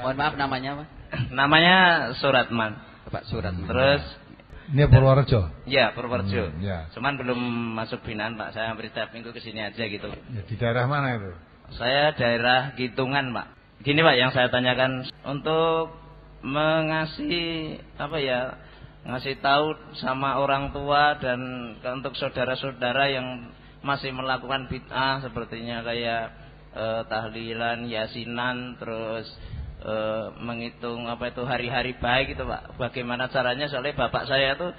Mohon maaf namanya Pak? Namanya Suratman. Pak Suratman. Terus ini Purworejo. Ya, Purworejo. Ya. Cuman belum masuk binaan Pak. Saya hampir tiap minggu kesini aja gitu. Ya, di daerah mana itu? Saya daerah Gitungan Pak. Gini Pak, yang saya tanyakan untuk mengasih apa ya, ngasih tahu sama orang tua dan untuk saudara-saudara yang masih melakukan bid'ah sepertinya kayak tahlilan, yasinan, terus menghitung apa itu hari-hari baik itu Pak. Bagaimana caranya? Soalnya bapak saya tuh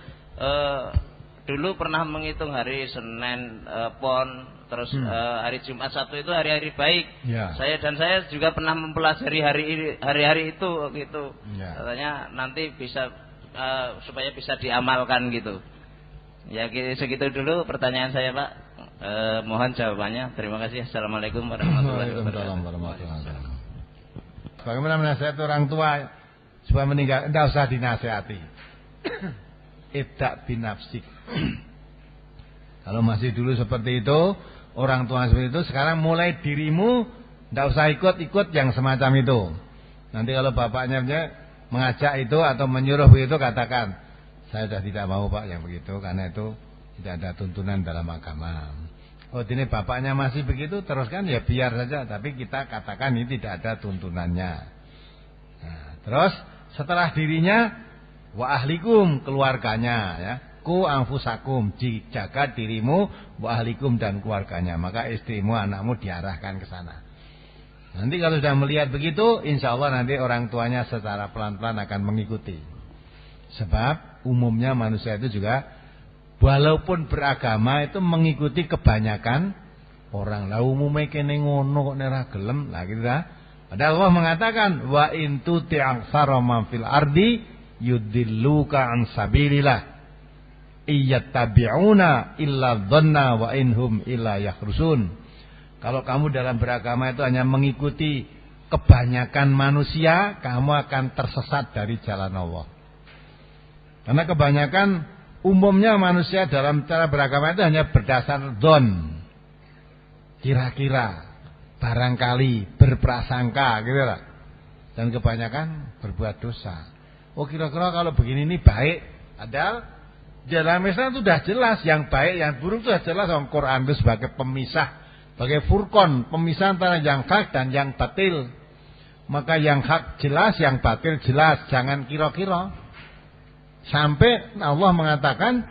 dulu pernah menghitung hari Senin Pon, terus hari Jumat, Sabtu itu hari-hari baik. Ya. Saya juga pernah mempelajari hari-hari itu gitu. Ya. Katanya nanti bisa supaya bisa diamalkan gitu. Ya segitu dulu pertanyaan saya Pak. Mohon jawabannya. Terima kasih. Assalamualaikum warahmatullahi wabarakatuh. Bagaimana menasihat orang tua supaya meninggal? Tidak usah dinasihati. Ibda' binafsik. Kalau masih dulu seperti itu, orang tua seperti itu, sekarang mulai dirimu tidak usah ikut-ikut yang semacam itu. Nanti kalau bapaknya mengajak itu atau menyuruh begitu, katakan, saya sudah tidak mau Pak yang begitu, karena itu tidak ada tuntunan dalam agama. Oh ini bapaknya masih begitu, teruskan ya biar saja. Tapi kita katakan ini tidak ada tuntunannya. Nah, terus setelah dirinya, wa ahlikum, keluarganya ya. Ku anfusakum, dijaga dirimu, wa ahlikum, dan keluarganya. Maka istrimu, anakmu diarahkan ke sana. Nanti kalau sudah melihat begitu, insya Allah nanti orang tuanya secara pelan-pelan akan mengikuti. Sebab umumnya manusia itu juga walaupun beragama itu mengikuti kebanyakan orang. Lah umume kene ngono kok ora gelem. Lah gitu dah. Padahal Allah mengatakan wa in tuti aktsara man fil ardi yudilluka an sabilillah. Iyattabi'una illa dhanna wa inhum illa yakhrusun. Kalau kamu dalam beragama itu hanya mengikuti kebanyakan manusia, kamu akan tersesat dari jalan Allah. Karena kebanyakan umumnya manusia dalam cara beragama itu hanya berdasar don, kira-kira, barangkali, berprasangka gitu lah. Dan kebanyakan berbuat dosa. Oh kira-kira kalau begini ini baik. Padahal dalam Islam itu sudah jelas yang baik, yang buruk itu sudah jelas. Al-Quran itu sebagai pemisah, sebagai furqan, pemisah antara yang hak dan yang batil. Maka yang hak jelas, yang batil jelas. Jangan kira-kira. Sampai Allah mengatakan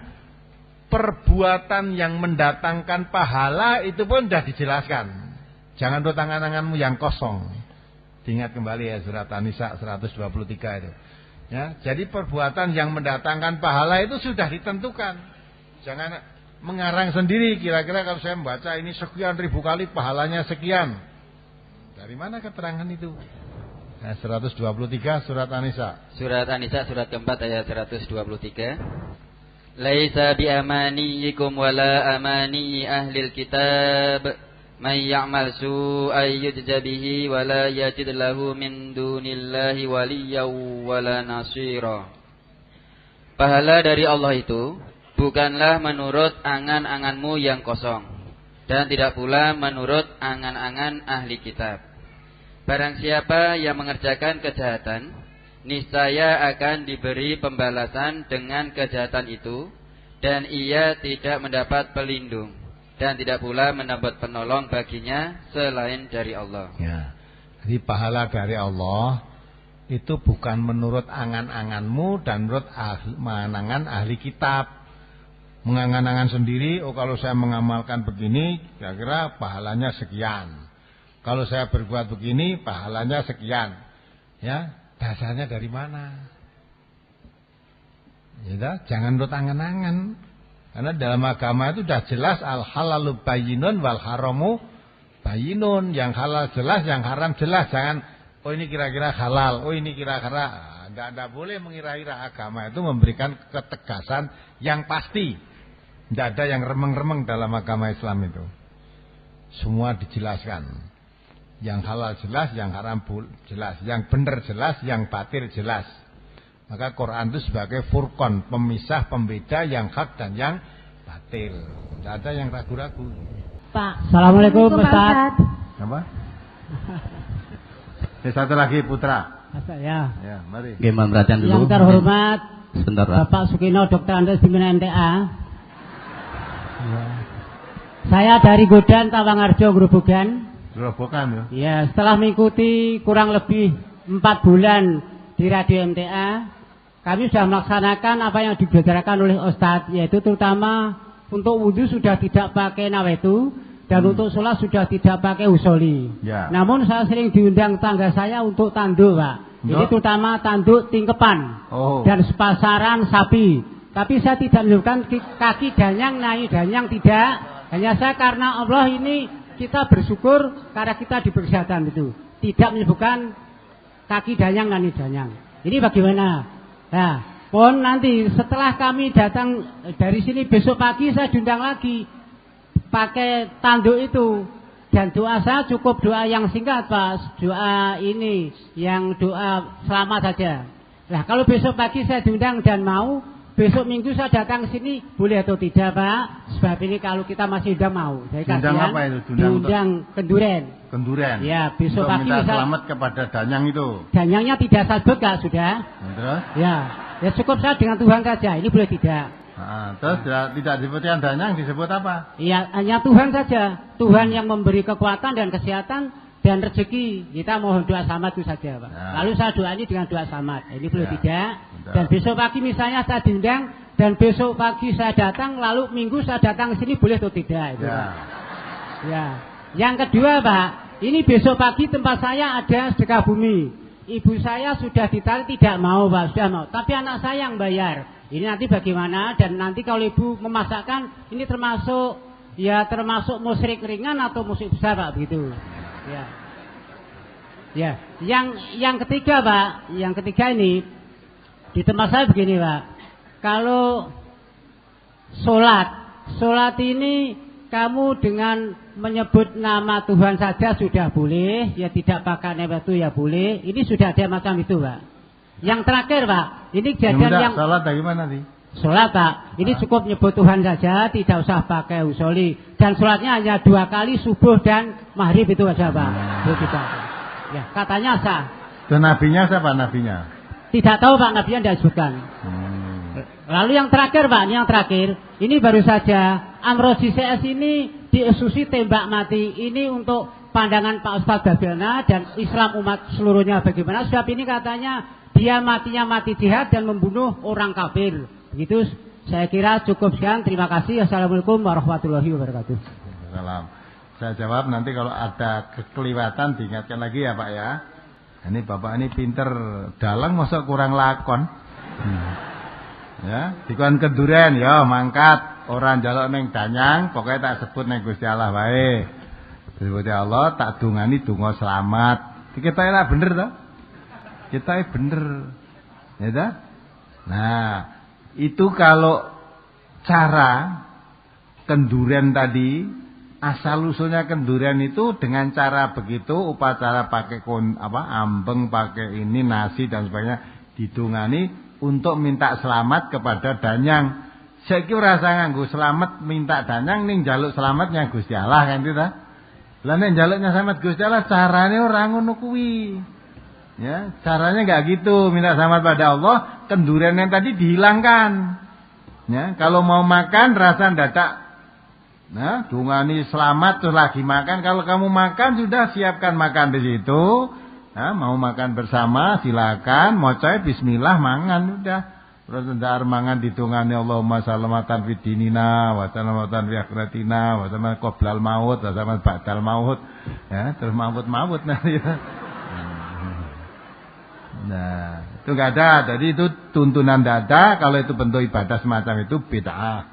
perbuatan yang mendatangkan pahala itu pun sudah dijelaskan. Jangan tuh tangan-tanganmu yang kosong. Diingat kembali ya surat An-Nisa 123 itu. Ya, jadi perbuatan yang mendatangkan pahala itu sudah ditentukan. Jangan mengarang sendiri kira-kira kalau saya membaca ini sekian ribu kali pahalanya sekian. Dari mana keterangan itu? 123 surat An-Nisa. Surat An-Nisa surat keempat ayat 123. Laisa bi amaniyikum wala amani ahlil kitab may ya'mal su'an yujza bihi wala yajid lahu min dunillahi waliyyan wala nasira. Pahala dari Allah itu bukanlah menurut angan-anganmu yang kosong dan tidak pula menurut angan-angan ahli kitab. Barang siapa yang mengerjakan kejahatan, niscaya akan diberi pembalasan dengan kejahatan itu, dan ia tidak mendapat pelindung dan tidak pula mendapat penolong baginya selain dari Allah. Ya. Jadi pahala dari Allah itu bukan menurut angan-anganmu dan menurut angan-angan ahli kitab. Mengangan-angan sendiri, oh kalau saya mengamalkan begini, kira-kira pahalanya sekian. Kalau saya berbuat begini, pahalanya sekian. Ya, dasarnya dari mana? Ya, jangan menurut angan-angan. Karena dalam agama itu sudah jelas al-halalu bayyinun wal haramu bayyinun. Yang halal jelas, yang haram jelas. Jangan, oh ini kira-kira halal, oh ini kira-kira. Tidak boleh mengira-ira. Agama itu memberikan ketegasan yang pasti. Tidak ada yang remeng-remeng dalam agama Islam itu. Semua dijelaskan. Yang halal jelas, yang haram jelas, yang benar jelas, yang batil jelas. Maka Quran itu sebagai furqan, pemisah, pembeda yang hak dan yang batil. Tidak ada yang ragu-ragu. Pak. Assalamualaikum Ustaz. Apa? Satu lagi Putra. Ya. Ya, mari. Gimana perhatian dulu? Yang terhormat Sebentar, Pak. Bapak Sukino Dr. Andes Pimpinan MTA. Ya. Saya dari Godan Tawangarjo Grobogan. Grobogan ya. Ya, setelah mengikuti kurang lebih 4 bulan di Radio MTA, kami sudah melaksanakan apa yang dibicarakan oleh Ustadz, yaitu terutama untuk wudhu sudah tidak pakai nawetu dan untuk sholat sudah tidak pakai usoli. Ya. Namun saya sering diundang tangga saya untuk tanduk, Pak. Jadi terutama tanduk tingkepan dan sepasaran sapi. Tapi saya tidak menyebutkan kaki danyang, nai danyang, tidak. Hanya saya karena Allah ini kita bersyukur karena kita diberi kesehatan itu. Tidak menyebutkan kaki danyang, nani danyang. Ini bagaimana? Nah, pun nanti setelah kami datang dari sini besok pagi saya diundang lagi pakai tanduk itu. Dan doa saya cukup doa yang singkat, Pak. Doa ini yang doa selamat saja. Nah, kalau besok pagi saya diundang dan mau, besok minggu saya datang ke sini, boleh atau tidak, Pak? Sebab ini kalau kita masih udah mau. Saya diundang apa itu? Diundang kenduren. Kenduren. Ya, besok untuk pagi minta selamat kepada danyang itu. Danyangnya tidak saya sebut, Kak, sudah. Terus? Ya cukup saya dengan Tuhan saja. Ini boleh tidak? Terus tidak disebutkan danyang, disebut apa? Iya, hanya Tuhan saja. Tuhan yang memberi kekuatan dan kesehatan dan rezeki. Kita mohon doa selamat itu saja, Pak. Ya. Lalu saya doa ini dengan doa selamat. Ini boleh tidak? Betul. Dan besok pagi misalnya saya diundang dan besok pagi saya datang, lalu minggu saya datang ke sini, boleh atau tidak? Itu, ya. Ya. Yang kedua, Pak, ini besok pagi tempat saya ada sedekah bumi. Ibu saya sudah ditarik, tidak mau, Pak, sudah mau. Tapi anak saya yang bayar. Ini nanti bagaimana? Dan nanti kalau ibu memasakkan, ini termasuk musyrik ringan atau musyrik besar, Pak, begitu. Ya. Ya. Yang ketiga, Pak, yang ketiga ini di tempat saya begini, Pak. Kalau sholat ini kamu dengan menyebut nama Tuhan saja sudah boleh, ya tidak pakai nama itu ya boleh. Ini sudah ada macam itu, Pak. Yang terakhir, Pak, ini kejadian yang sholat bagaimana nih? Sholat, Pak, ini cukup nyebut Tuhan saja, tidak usah pakai usoli. Dan sholatnya hanya 2 kali, subuh dan maghrib itu saja, Pak. Ya, katanya sah. Dan nabinya siapa nabinya? Tidak tahu, Pak, nabinya tidak disebutkan. Lalu yang terakhir, Pak, ini baru saja Amrozi CS ini dieksekusi tembak mati. Ini untuk pandangan Pak Ustadz Babiana dan Islam umat seluruhnya bagaimana. Sebab ini katanya dia matinya mati jihad dan membunuh orang kafir. Begitu, saya kira cukup sekian. Terima kasih. Assalamualaikum warahmatullahi wabarakatuh. Salam. Saya jawab nanti kalau ada kekeliwatan diingatkan lagi ya, Pak ya. Ini Bapak ini pinter dalang masa kurang lakon. Ya, dikon kenduren ya mangkat orang jaluk neng danyang, pokoknya tak sebut neng Gusti Allah wae. Disebut Allah tak dungani donga selamat. Kita enak bener toh? Kita bener. Ya dah? Nah, itu kalau cara kenduren tadi, asal usulnya kenduren itu dengan cara begitu, upacara pakai ambeng, pakai ini nasi dan sebagainya didungani untuk minta selamat kepada danyang. Saiki ora usah nganggo selamat minta danyang ning njaluk selamatnya Gusti Allah kan itu ta. Lah nek njaluknya selamat Gusti Allah carane ora ngono kuwi. Ya, caranya enggak gitu, minta selamat pada Allah, kenduren yang tadi dihilangkan. Ya, kalau mau makan rasa ndadak. Nah, dungani selamat terus lagi makan. Kalau kamu makan sudah siapkan makan di situ. Nah, mau makan bersama silakan, mocoy bismillah mangan udah. Terus ndar mangan ditungani Allahumma salamatan fid dinina wa salamatan fi akhiratina wa salamatan qoblal maut wa salamatan ba'dal maut. Ya, terus maut nanti. Nah, itu enggak ada. Jadi itu tuntunan dada, kalau itu bentuk ibadah semacam itu bid'ah.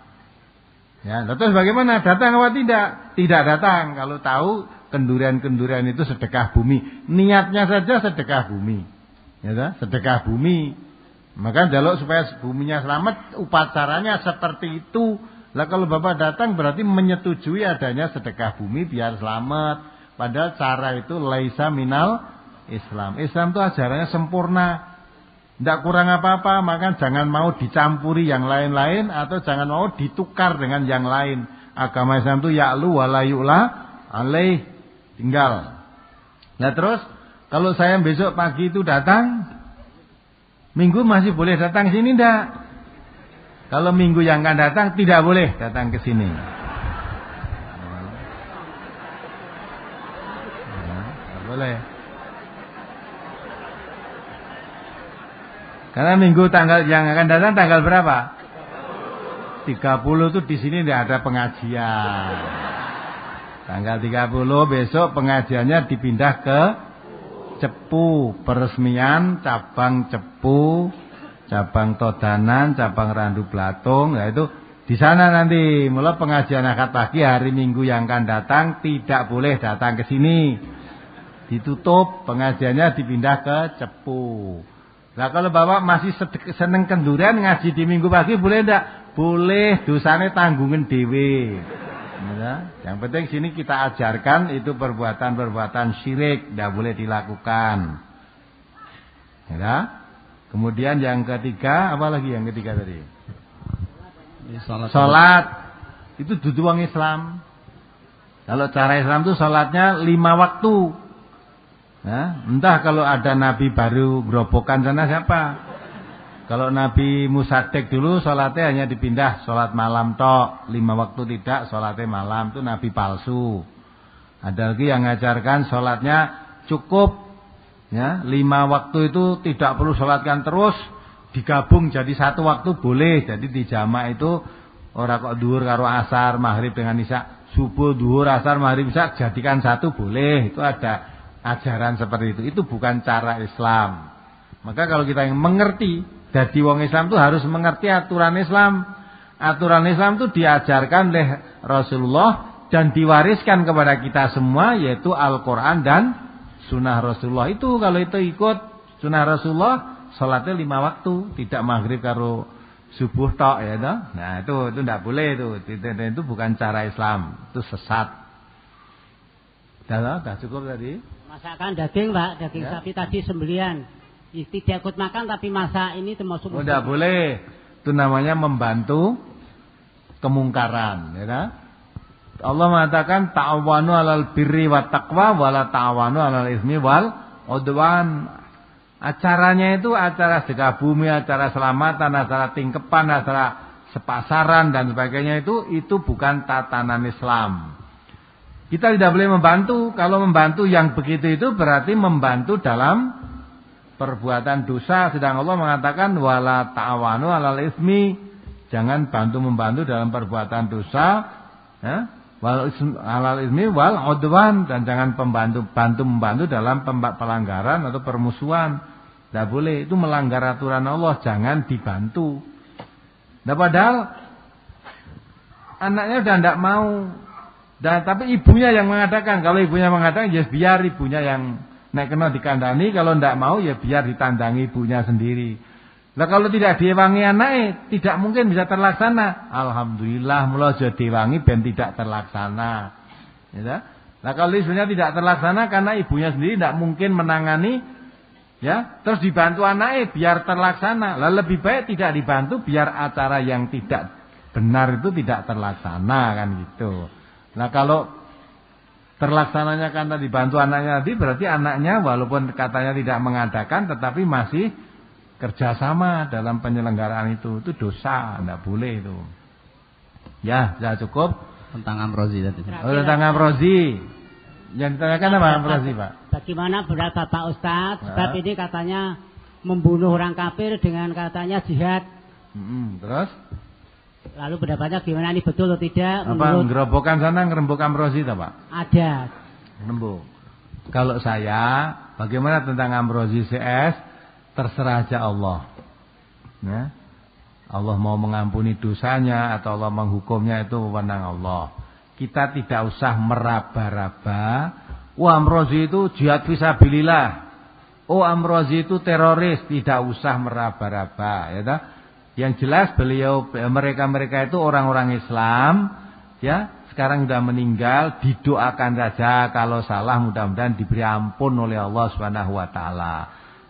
Ya, terus bagaimana? Datang apa tidak? Tidak datang. Kalau tahu kenduren-kenduren itu sedekah bumi. Niatnya saja sedekah bumi. Ya, sedekah bumi. Maka jaluk supaya buminya selamat, upacaranya seperti itu. Lah kalau Bapak datang berarti menyetujui adanya sedekah bumi biar selamat. Padahal cara itu laisa minal Islam. Islam itu ajarannya sempurna. Tidak kurang apa-apa, maka jangan mau dicampuri yang lain-lain atau jangan mau ditukar dengan yang lain. Agama Islam itu ya'lu wa la yu'la alaih. Tinggal. Nah terus Kalau saya besok pagi itu datang, Minggu masih boleh datang sini enggak? Kalau Minggu yang akan datang tidak boleh datang ke sini. Tidak boleh. Karena Minggu tanggal yang akan datang tanggal berapa? 30 itu di sini tidak ada pengajian. Tanggal 30 besok pengajiannya dipindah ke Cepu, peresmian cabang Cepu, cabang Todanan, cabang Randu Blatung, yaitu di sana nanti. Mulai pengajian akad pagi hari Minggu yang akan datang tidak boleh datang ke sini. Ditutup, pengajiannya dipindah ke Cepu. Nah kalau Bapak masih seneng kendurian ngaji di Minggu pagi boleh enggak? Boleh, dosanya tanggungin dewe. Ya, yang penting sini kita ajarkan itu perbuatan-perbuatan syirik tidak boleh dilakukan. Ya. Kemudian yang ketiga, apa lagi yang ketiga tadi? Salat. Itu dudu wong Islam. Kalau cara Islam itu salatnya 5 waktu. Ya, entah kalau ada nabi baru gerobokan sana siapa? Kalau Nabi Musaddiq dulu sholatnya hanya dipindah sholat malam tok, 5 waktu tidak sholatnya malam, itu Nabi palsu. Ada lagi yang mengajarkan sholatnya cukup, ya 5 waktu itu tidak perlu sholatkan terus, digabung jadi 1 waktu boleh. Jadi di jamak itu ora kok duhur karo asar, maghrib dengan isya, subuh duhur asar maghrib isya jadikan 1 boleh. Itu ada ajaran seperti itu. Itu bukan cara Islam. Maka kalau kita yang mengerti, jadi wong Islam itu harus mengerti aturan Islam. Aturan Islam itu diajarkan oleh Rasulullah dan diwariskan kepada kita semua, yaitu Al-Quran dan Sunnah Rasulullah. Itu kalau itu ikut Sunnah Rasulullah, sholatnya 5 waktu, tidak maghrib karo subuh tok, ya toh. Nah itu tidak boleh itu bukan cara Islam, itu sesat. Dah cukup tadi. Masakan daging, Pak, daging sapi tadi sembelian. Tidak ikut makan tapi masak ini termasuk. Tidak boleh. Itu namanya membantu kemungkaran, ya. Allah mengatakan ta'awanu 'alal birri wat taqwa wala ta'awanu 'alal ismi wal udwan. Acaranya itu acara sedekah bumi, acara selamatan, acara tingkepan, acara sepasaran dan sebagainya itu bukan tatanan Islam. Kita tidak boleh membantu. Kalau membantu yang begitu itu berarti membantu dalam perbuatan dosa, sedang Allah mengatakan wala ta'awanu 'alal ismi, jangan bantu-membantu dalam perbuatan dosa, ya, wal 'alal ismi wal udwan, dan jangan bantu-membantu dalam pelanggaran atau permusuhan. Tidak boleh, itu melanggar aturan Allah, jangan dibantu. Nah, padahal anaknya sudah tidak mau, tapi ibunya yang mengatakan. Kalau ibunya mengatakan, ya biar ibunya yang nek kena dikandani, kalau ndak mau ya biar ditandangi ibunya sendiri. Lah kalau tidak diwangi anake, tidak mungkin bisa terlaksana. Alhamdulillah mula aja diwangi ben tidak terlaksana. Ya. Nah kalau ibunya tidak terlaksana karena ibunya sendiri tidak mungkin menangani, ya, terus dibantu anake biar terlaksana. Lah lebih baik tidak dibantu biar acara yang tidak benar itu tidak terlaksana, kan gitu. Nah kalau terlaksananya karena dibantu anaknya tadi, berarti anaknya walaupun katanya tidak mengadakan tetapi masih kerjasama dalam penyelenggaraan itu dosa, tidak boleh itu. Ya, sudah cukup. Tentang Amrozi tadi. Tentang Amrozi. Yang ditanyakan apa Amrozi, Pak? Bagaimana pendapat Pak Ustadz? Sebab ini katanya membunuh orang kafir dengan katanya jihad. Terus? Lalu pendapatnya gimana, ini betul atau tidak? Apa ngerobokan sana ngerembuk Amrozi tak, Pak? Ada. Nembuk. Kalau saya, bagaimana tentang Amrozi CS? Terserah aja Allah. Ya. Allah mau mengampuni dosanya atau Allah menghukumnya itu wewenang Allah. Kita tidak usah meraba-raba. Oh Amrozi itu jihad fisabilillah. Oh Amrozi itu teroris. Tidak usah meraba-raba, ya tak? Yang jelas mereka itu orang-orang Islam, ya, sekarang sudah meninggal, didoakan saja, kalau salah mudah-mudahan diberi ampun oleh Allah Subhanahu wa taala.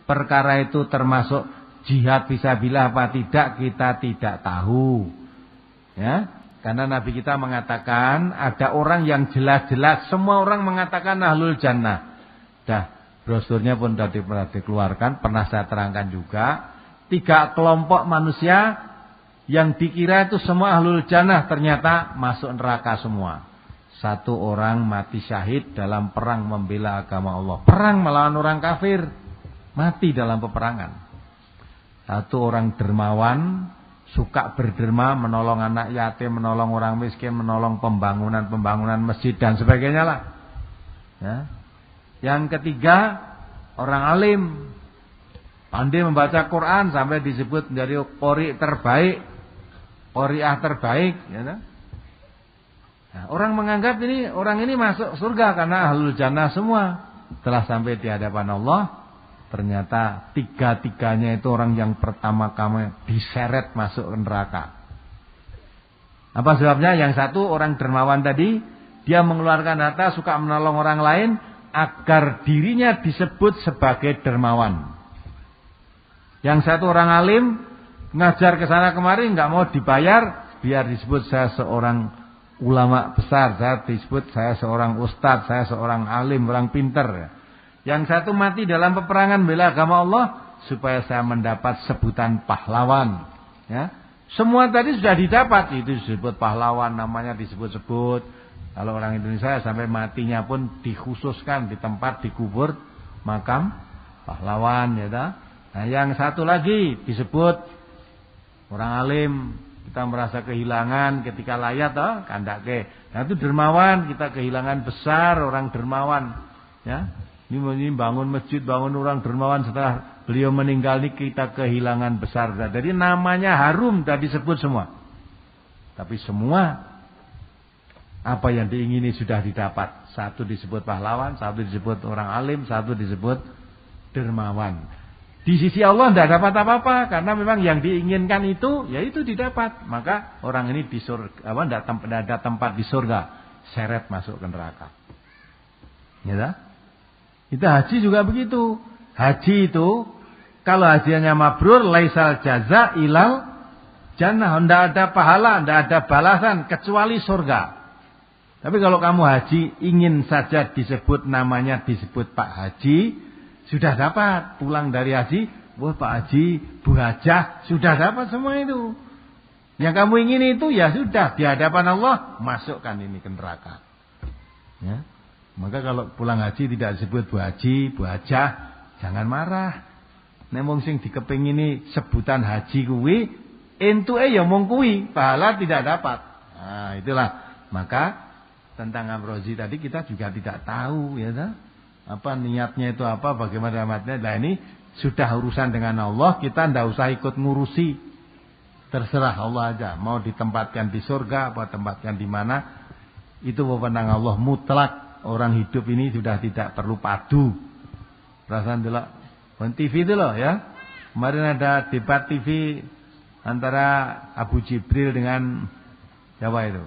Perkara itu termasuk jihad fisabilillah apa tidak kita tidak tahu. Ya, karena Nabi kita mengatakan ada orang yang jelas-jelas semua orang mengatakan ahlul jannah. Dah Brosurnya pun tadi pernah dikeluarkan, pernah saya terangkan juga. 3 kelompok manusia yang dikira itu semua ahlul jannah, ternyata masuk neraka semua. 1 orang mati syahid dalam perang membela agama Allah. Perang melawan orang kafir, mati dalam peperangan. 1 orang dermawan, suka berderma, menolong anak yatim, menolong orang miskin, menolong pembangunan masjid dan sebagainya lah. Ya. Yang ketiga, orang alim, pandai membaca Quran sampai disebut menjadi qori terbaik, qoriah terbaik. Ya. Nah, orang menganggap orang ini masuk surga karena ahlul jannah semua. Setelah sampai di hadapan Allah, ternyata 3-3-nya itu orang yang pertama kali diseret masuk ke neraka. Apa sebabnya? Yang satu orang dermawan tadi, dia mengeluarkan harta, suka menolong orang lain agar dirinya disebut sebagai dermawan. Yang satu orang alim, ngajar ke sana kemari nggak mau dibayar, biar disebut saya seorang ulama besar, saya disebut saya seorang ustadz, saya seorang alim, orang pinter. Yang satu mati dalam peperangan bela agama Allah supaya saya mendapat sebutan pahlawan. Ya, semua tadi sudah didapat, itu disebut pahlawan, namanya disebut-sebut. Kalau orang Indonesia sampai matinya pun dikhususkan di tempat dikubur makam pahlawan, ya dah. Nah, yang satu lagi disebut orang alim, kita merasa kehilangan ketika layat toh, kandake. Nah, itu dermawan, kita kehilangan besar orang dermawan, ya. Ini bangun masjid, bangun orang dermawan setelah beliau meninggal ini kita kehilangan besar. Jadi namanya harum sudah disebut semua. Tapi semua apa yang diingini sudah didapat. Satu disebut pahlawan, satu disebut orang alim, satu disebut dermawan. Di sisi Allah tidak dapat apa-apa karena memang yang diinginkan itu, ya itu didapat. Maka orang ini di surga, tidak ada tempat di surga, seret masuk ke neraka. Ya, itu haji juga begitu. Haji itu kalau hajinya mabrur, laisal jaza ilal jannah, tidak ada pahala, tidak ada balasan kecuali surga. Tapi kalau kamu haji ingin saja disebut namanya disebut Pak Haji, sudah dapat. Pulang dari haji, wah Pak Haji, Bu Hajah, sudah dapat semua itu. Yang kamu ingin itu ya sudah di hadapan Allah, masukkan ini ke neraka. Ya. Maka kalau pulang haji tidak disebut Bu Haji, Bu Hajah, jangan marah. Nek wong sing dikepingini sebutan haji kuwi, entuke ya mung kuwi, pahala tidak dapat. Nah, itulah. Maka tentang amrozi tadi kita juga tidak tahu, ya dah. Apa niatnya itu apa, bagaimana niatnya. Nah, ini sudah urusan dengan Allah, kita tidak usah ikut ngurusi. Terserah Allah aja, mau ditempatkan di surga, apa tempatkan di mana, itu wewenang Allah mutlak. Orang hidup ini sudah tidak perlu padu. Perasaan dulu TV itu loh ya. Kemarin ada debat TV antara Abu Jibril dengan siapa itu?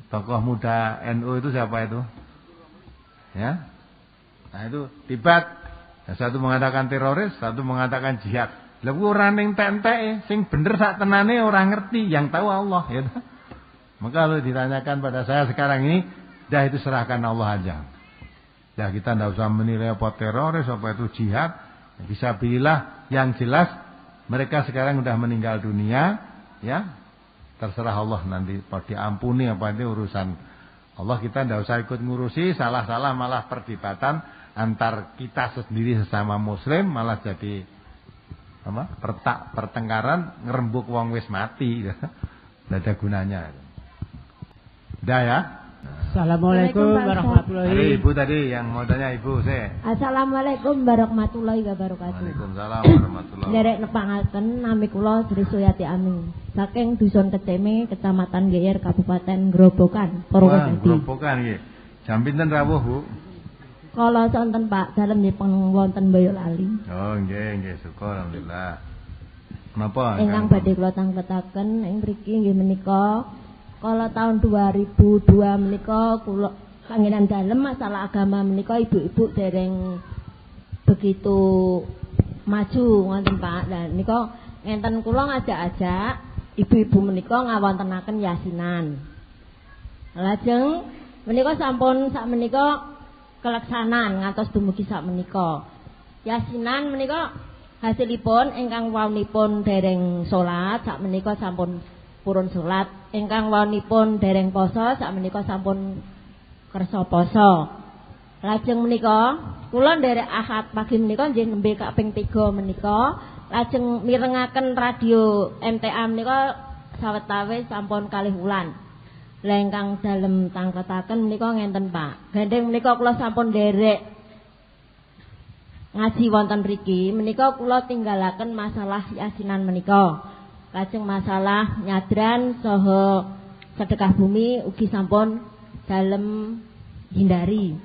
Tokoh muda NU itu siapa itu? Ya. Nah itu debat. Satu mengatakan teroris, satu mengatakan jihad. Lah ku ora ning entek-entek, sing bener sak tenane ora ngerti, yang tahu Allah ya. Maka kalau ditanyakan pada saya sekarang ini, dah itu serahkan Allah aja. Dah kita tidak usah menilai apa teroris, apa itu jihad. Bisa pilihlah yang jelas mereka sekarang sudah meninggal dunia, ya. Terserah Allah nanti diampuni apa itu urusan Allah, kita tidak usah ikut ngurusi. Salah-salah malah perdebatan antar kita sendiri sesama muslim malah jadi pertengkaran, ngerembuk wong wis mati. Tidak ada gunanya. Udah ya. Assalamualaikum warahmatullahi wabarakatuh. Ibu tadi yang mau tanya ibu saya. Assalamualaikum warahmatullahi wabarakatuh. Waalaikumsalam warahmatullahi wabarakatuh. Derek nepangaken nami kula Sri Suyati Ami saking Dusun Keceme, Kecamatan Geyer, Kabupaten Grobogan, Purwodadi. Grobogan nggih. Jam pinten rawuh, Bu? Kala sonten Pak, dalem nyepeng wonten Boyolali. Oh, nggih, syukur alhamdulillah. Menapa? Ingkang badhe kula tangketaken ing mriki nggih menika kala tahun 2002 menika kula kangenan dalem masalah agama menika ibu-ibu dereng begitu maju wonten Pak. Lah nika ngenten kula ngajak-ajak ibu-ibu menika ngawontenaken yasinan. Lajeng menika sampun sak menika keleksanan ngantos dumugi sak menika. Yasinan menika hasilipun ingkang waunipun dereng salat sak menika sampun purun salat, ingkang waunipun dereng poso sak menika sampun kersa poso. Lajeng menika kula nderek Ahad pagi menika nggih nembe kaping 3 menika, lajeng mirengaken radio MTA menika sawetawis sampun 2 wulan. Lah ingkang dalem tangketaken menika ngenten Pak. Gandeng menika kula sampun nderek ngaji wonten mriki, menika kula tinggalaken masalah yasinan menika. Lajeng masalah nyadran saha sedekah bumi ugi sampun dalem hindari.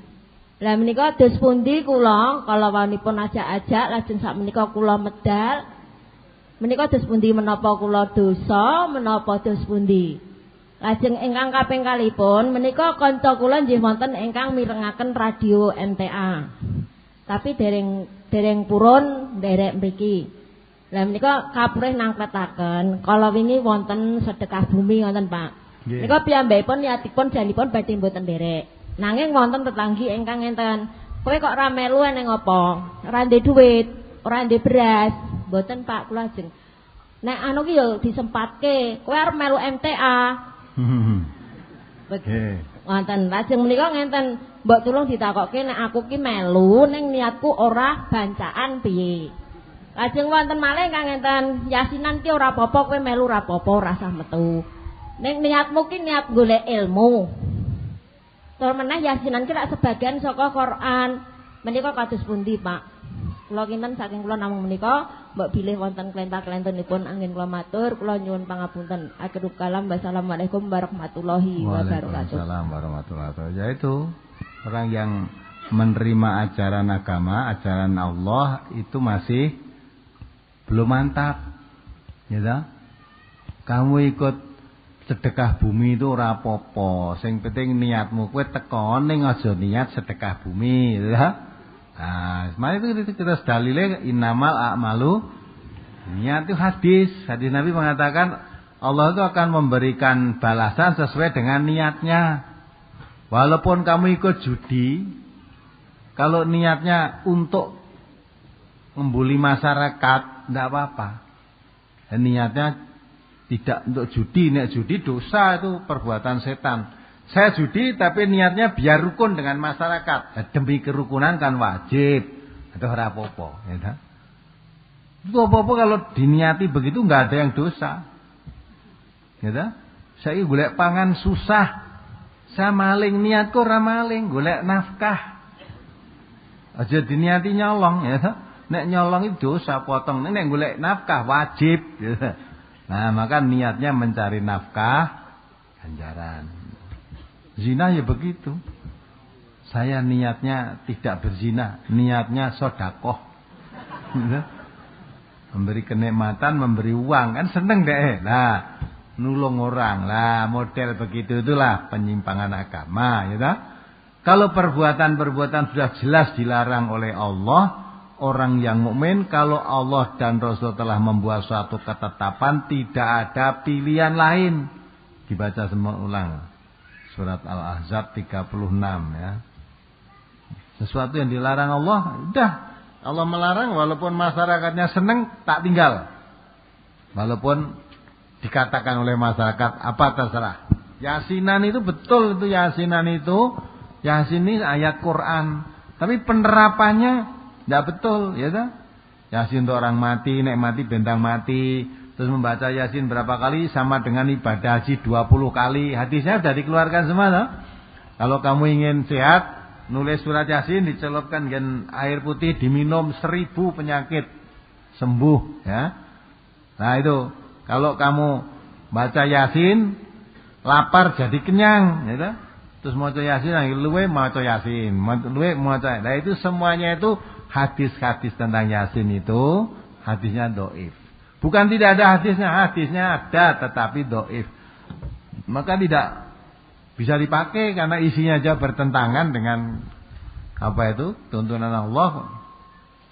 Lah menika dos pundi kula kala wanipun ajak-ajak lajeng sak menika kula medal. Menika dos pundi menapa kula dosa, menapa dos pundi. Lajeng ingkang kaping kalipun menika kanca kula nggih wonten ingkang mirengaken radio MTA. Tapi dereng purun nderek mriki. Lah menika kapurih nangkletaken kala wingi wonten sedekah bumi wonten Pak. Menika piyambakipun niatipun janipun badhe mboten nderek. Nanging wonten tetanggi ingkang ngenten, "Kowe kok ora melu ning apa? Ora ndek dhuwit, ora ndek beras." Mboten Pak, kula ajeng. Nek anu ki yo disempatke, kowe arep melu MTA. Wonten lajeng menika ngenten, mbok tulung ditakokke nek aku ki melu ning niatku ora bancaan piye. Lajeng wonten malih kang ngenten, yasinan ki ora apa-apa kowe melu ora apa-apa ora usah metu. Ning niatmu ki niat golek ilmu. Tur meneh yasinan ki rak sebagian saka Quran. Menika kados pundi, Pak? Kula kinten saking kula namung menika mbok bilih wonten klentah-klentunipun angin kula matur, kula nyuwun pangapunten. Akhirul kalam, wassalamualaikum warahmatullahi wabarakatuh. Waalaikumsalam warahmatullahi wabarakatuh. Yaitu orang yang menerima ajaran agama, ajaran Allah itu masih belum mantap. Ya. Kamu ikut sedekah bumi itu ora apa-apa. Sing penting niatmu kowe teko ning aja niat sedekah bumi, ya. Nah, semuanya itu kita dalile innamal a'malu niat itu hadis. Hadis Nabi mengatakan Allah itu akan memberikan balasan sesuai dengan niatnya. Walaupun kamu ikut judi, kalau niatnya untuk membuli masyarakat tidak apa-apa. Dan niatnya tidak untuk judi, nek judi dosa, itu perbuatan setan. Saya judi tapi niatnya biar rukun dengan masyarakat. Nah, demi kerukunan kan wajib. Itu ora apa-apa, ya. Itu apa-apa kalau diniati begitu enggak ada yang dosa. Ya. Saya golek pangan susah. Saya maling, niatku ora maling, golek nafkah. Aja diniati nyolong, ya. Nek nyolong itu dosa, potong. Nek golek nafkah wajib, ya. Nah, maka niatnya mencari nafkah ganjaran. Zina ya begitu. Saya niatnya tidak berzina, niatnya sedekah. Memberi kenikmatan, memberi uang, kan seneng deh. Nah, nulung orang. Lah, model begitu itulah penyimpangan agama, ya toh? Kalau perbuatan-perbuatan sudah jelas dilarang oleh Allah, orang yang mukmin kalau Allah dan Rasul telah membuat suatu ketetapan tidak ada pilihan lain. Dibaca semua ulang. Surat Al-Ahzab 36 ya. Sesuatu yang dilarang Allah, udah. Allah melarang walaupun masyarakatnya seneng tak tinggal. Walaupun dikatakan oleh masyarakat apa terserah. Yasinan itu betul itu Yasinan itu. Yasin ini ayat Quran. Tapi penerapannya tidak betul, ya toh? Yasin untuk orang mati, nek mati bentang mati. Terus membaca Yasin berapa kali sama dengan ibadah haji 20 kali. Hadisnya sudah dikeluarkan semua toh? Kalau kamu ingin sehat, nulis surat Yasin, dicelupkan dengan air putih, diminum 1000 penyakit sembuh, ya. Nah itu, kalau kamu baca Yasin, lapar jadi kenyang, ya toh? Terus maca Yasin, luwe maca Yasin, luwe maca. Nah itu semuanya itu hadis-hadis tentang Yasin itu hadisnya dhaif. Bukan tidak ada hadisnya ada tetapi dhaif. Maka tidak bisa dipakai karena isinya aja bertentangan dengan apa itu tuntunan Allah.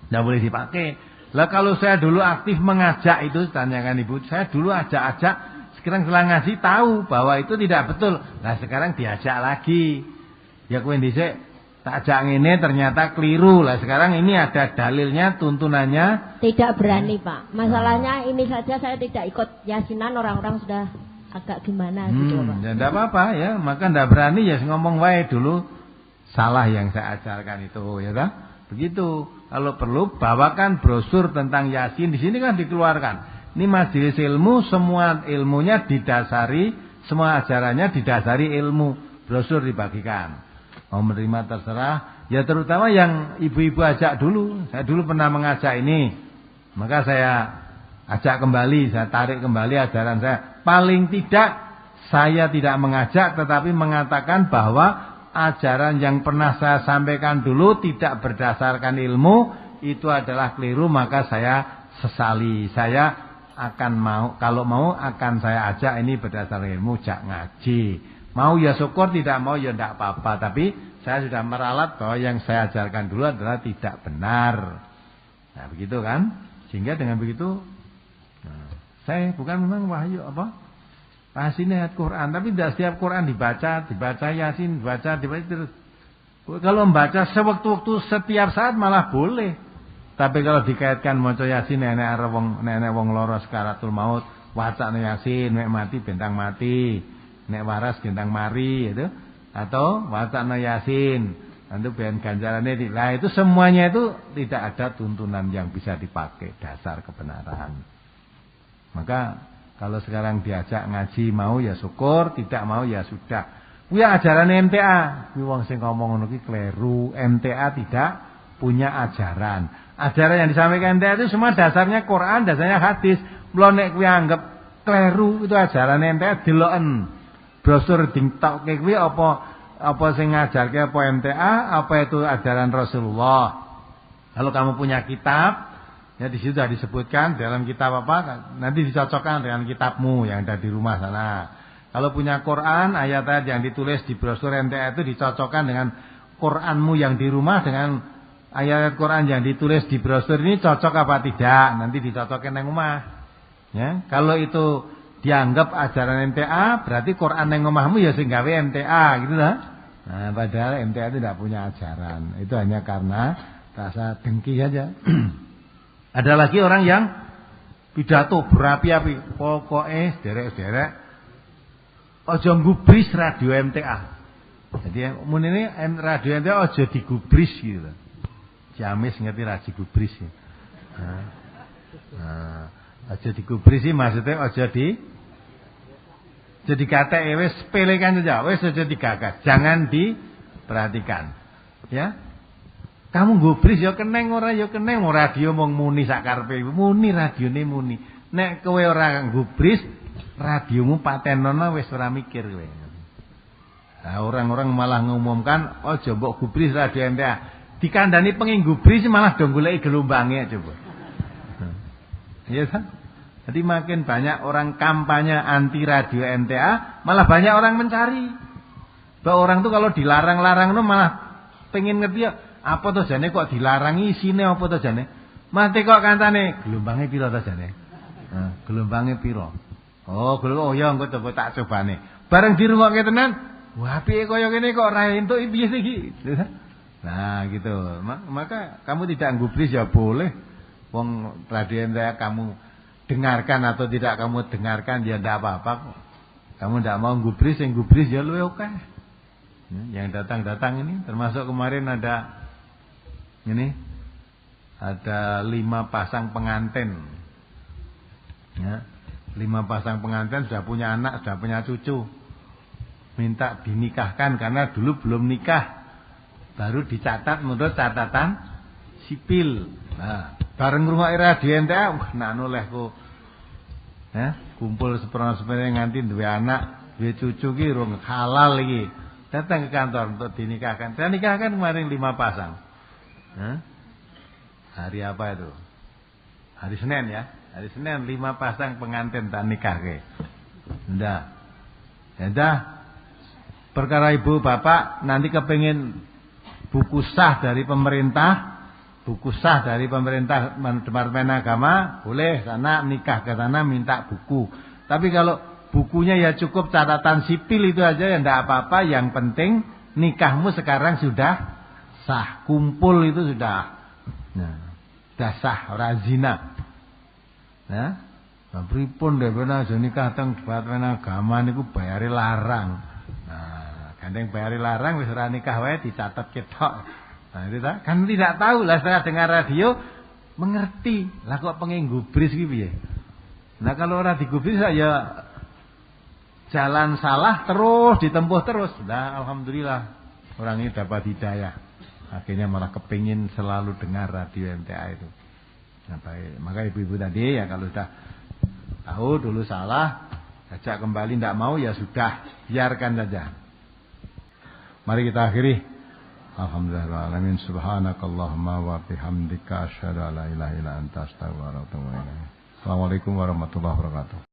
Tidak boleh dipakai. Lah kalau saya dulu aktif mengajak itu, tanyakan ibu, saya dulu ajak-ajak, sekarang setelah ngaji tahu bahwa itu tidak betul. Nah sekarang diajak lagi. Ya kowe dhisik Tak ajak ngene ternyata keliru. Lah sekarang ini ada dalilnya, tuntunannya. Tidak berani, Pak. Masalahnya ini saja saya tidak ikut yasinan, orang-orang sudah agak gimana gitu, Pak. Ya enggak apa-apa ya, maka enggak berani ya ngomong wae dulu salah yang saya ajarkan itu, ya kan? Begitu. Kalau perlu bawakan brosur tentang Yasin, di sini kan dikeluarkan. Ini majelis ilmu, semua ilmunya didasari, semua ajarannya didasari ilmu. Brosur dibagikan. Mau menerima terserah. Ya terutama yang ibu-ibu ajak dulu. Saya dulu pernah mengajak ini. Maka saya ajak kembali, saya tarik kembali ajaran saya. Paling tidak saya tidak mengajak, tetapi mengatakan bahwa ajaran yang pernah saya sampaikan dulu tidak berdasarkan ilmu, itu adalah keliru, maka saya sesali. Saya akan mau, kalau mau akan saya ajak ini berdasarkan ilmu, jak ngaji. Mau ya syukur, tidak mau ya tidak apa-apa. Tapi saya sudah meralat bahwa yang saya ajarkan dulu adalah tidak benar. Nah begitu kan. Sehingga dengan begitu saya bukan memang wahyu apa Yasin ayat Quran. Tapi tidak setiap Quran dibaca Yasin, dibaca terus. Kalau membaca sewaktu-waktu setiap saat malah boleh. Tapi kalau dikaitkan maca Yasin nenek wong loro sakaratul maut, wacana Yasin nek mati bentang mati. Nek waras gendang mari itu, atau wacana Yasin nanti ben ganjarannya lah, itu semuanya itu tidak ada tuntunan yang bisa dipakai dasar kebenaran. Maka kalau sekarang diajak ngaji mau ya syukur, tidak mau ya sudah. Ya ajaran MTA, kuwi wong sing ngomong ngono ki kleru. MTA tidak punya ajaran. Ajaran yang disampaikan MTA itu semua dasarnya Quran, dasarnya hadis. Mula nek kuwi anggap kleru itu ajaran MTA deloken. Brosur dingtokke kuwi apa sing ngajarke apa MTA, apa itu ajaran Rasulullah. Kalau kamu punya kitab, ya di situ sudah disebutkan dalam kitab apa, nanti dicocokkan dengan kitabmu yang ada di rumah sana. Kalau punya Quran, ayat-ayat yang ditulis di brosur MTA itu dicocokkan dengan Quranmu yang di rumah dengan ayat-ayat Quran yang ditulis di brosur ini cocok apa tidak, nanti dicocokkan dengan rumah. Ya, kalau itu dianggap ajaran MTA, berarti Quran yang omahmu ya sing gawe MTA gitu lah. Nah, padahal MTA itu tidak punya ajaran. Itu hanya karena rasa dengki saja. Ada lagi orang yang pidato berapi-api, pokoknya sederek-sederek aja gubris radio MTA. Jadi mun ini radio MTA aja digubris gitu. Jamis ngerti radio gubris ya. Aja digubris sih maksudnya aja jadi kata wis sepelekan saja, wis aja digagas, jangan diperhatikan. Ya. Kamu gubris ya keneng ora ya keneng, radio mung muni sak karepe, muni radione muni. Nek kowe ora gubris, radiomu patenono wis ora mikir kowe. Nah, orang-orang malah ngumumkan aja mbok gubris radio MTA. Dikandani pengin gubris malah do goleki gelombange coba. Iya kan? Jadi makin banyak orang kampanye anti radio MTA, malah banyak orang mencari. Bahwa orang tuh kalau dilarang-larang tuh malah pengen ngerti ya, apa tuh jane kok dilarangi, isine apa tuh jane? Mati kok kantane, gelombangnya piro tuh jane? Gelombangnya piro? Oh ya engko coba tak cobane. Bareng dirungokke tenan, wah piye kaya ngene kok ora entuk piye iki? Nah gitu. Maka kamu tidak gubris ya boleh. Wong radio MTA kamu dengarkan atau tidak kamu dengarkan ya tidak apa-apa kok. Kamu tidak mau gubris, yang gubris ya luwih oke. Yang datang-datang ini termasuk kemarin ada 5 pasang pengantin. Ya, 5 pasang pengantin sudah punya anak, sudah punya cucu. Minta dinikahkan karena dulu belum nikah. Baru dicatat menurut catatan sipil. Nah, bareng ngrungokke radio MTA, nak noleh kok. Ya, kumpul seperti nganti duwe anak, duwe cucu ki rung halal iki. Datang ke kantor untuk dinikahkan. Saya nikahkan kemarin 5 pasang. Hari apa itu? Hari Senin ya. Hari Senin 5 pasang pengantin tak nikahke. Ndak. Dah. Perkara ibu bapak nanti kepengin buku sah dari pemerintah. Buku sah dari pemerintah Departemen Agama, boleh sana nikah ke sana minta buku. Tapi kalau bukunya ya cukup catatan sipil itu aja ya enggak apa-apa. Yang penting nikahmu sekarang sudah sah, kumpul itu sudah. Nah, sudah sah, ora zina. Ya. Nah, pripun dhewe aja nikah teng Departemen Agama niku bayare larang. Nah, gandeng bayare larang wis ora nikah wae dicatet ketok. Nah, itu kan tidak tahu lah setelah dengar radio mengerti. Lah kok pengen gubris iki piye? Nah, kalau ora digubris ya jalan salah terus ditempuh terus. Nah, alhamdulillah orang ini dapat hidayah. Akhirnya malah kepingin selalu dengar radio MTA itu. Nah, baik. Maka ibu-ibu tadi ya kalau sudah tahu dulu salah, ajak kembali tidak mau ya sudah, biarkan saja. Mari kita akhiri. Alhamdulillahirrahmanirrahim. Subhanakallahumma wa bihamdika asyhadu an la ilaha illa anta astaghfiruka wa atubu ilaik. Assalamualaikum warahmatullahi wabarakatuh.